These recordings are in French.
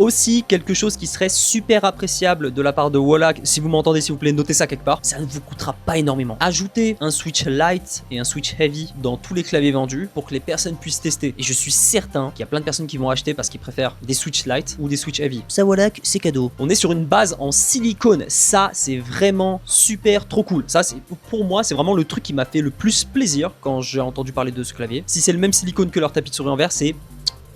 Aussi, quelque chose qui serait super appréciable de la part de Wallach, si vous m'entendez s'il vous plaît, notez ça quelque part, ça ne vous coûtera pas énormément. Ajoutez un switch light et un switch heavy dans tous les claviers vendus pour que les personnes puissent tester. Et je suis certain qu'il y a plein de personnes qui vont acheter parce qu'ils préfèrent des switch light ou des switch heavy. Ça Wallach, c'est cadeau. On est sur une base en silicone, ça c'est vraiment super trop cool. Ça c'est pour moi, c'est vraiment le truc qui m'a fait le plus plaisir quand j'ai entendu parler de ce clavier. Si c'est le même silicone que leur tapis de souris en verre, c'est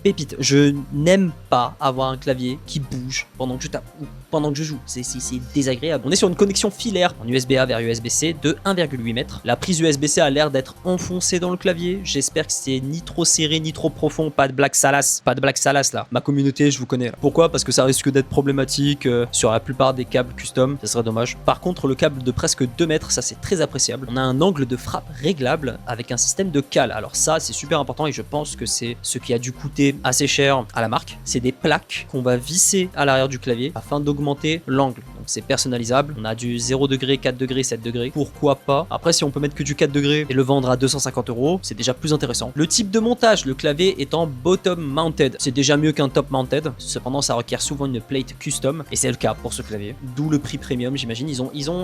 pépite. Je n'aime pas avoir un clavier qui bouge pendant que je tape ou pendant que je joue. C'est désagréable. On est sur une connexion filaire en USB-A vers USB-C de 1,8 m. La prise USB-C a l'air d'être enfoncée dans le clavier. J'espère que c'est ni trop serré ni trop profond. Pas de blague salace. Pas de blague salace là. Ma communauté, je vous connais là. Pourquoi? Parce que ça risque d'être problématique sur la plupart des câbles custom. Ça serait dommage. Par contre, le câble de presque 2 mètres, ça c'est très appréciable. On a un angle de frappe réglable avec un système de cale. Alors ça, c'est super important et je pense que c'est ce qui a dû coûter assez cher à la marque. C'est des plaques qu'on va visser à l'arrière du clavier afin d'augmenter l'angle. Donc c'est personnalisable. On a du 0 degré, 4 degrés, 7 degrés. Pourquoi pas? Après, si on peut mettre que du 4 degrés et le vendre à 250 €, c'est déjà plus intéressant. Le type de montage, le clavier est en bottom mounted. C'est déjà mieux qu'un top mounted. Cependant, ça requiert souvent une plate custom et c'est le cas pour ce clavier. D'où le prix premium, j'imagine.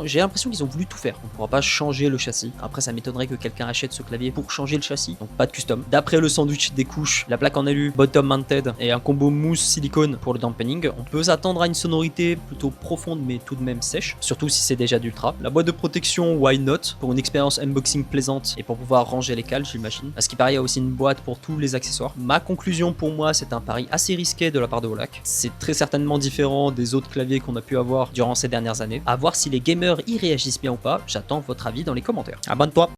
J'ai l'impression qu'ils ont voulu tout faire. On ne pourra pas changer le châssis. Après, ça m'étonnerait que quelqu'un achète ce clavier pour changer le châssis. Donc pas de custom. D'après le sandwich des couches, la plaque en alu, bottom mounted et un combo mousse silicone pour le dampening, on peut s'attendre à une sonorité plutôt profonde mais tout de même sèche, surtout si c'est déjà d'ultra. La boîte de protection, why not, pour une expérience unboxing plaisante et pour pouvoir ranger les cales, j'imagine. À ce qui paraît, il y a aussi une boîte pour tous les accessoires. Ma conclusion pour moi, c'est un pari assez risqué de la part de Wallach. C'est très certainement différent des autres claviers qu'on a pu avoir durant ces dernières années. À voir si les gamers y réagissent bien ou pas. J'attends votre avis dans les commentaires. Abonne-toi!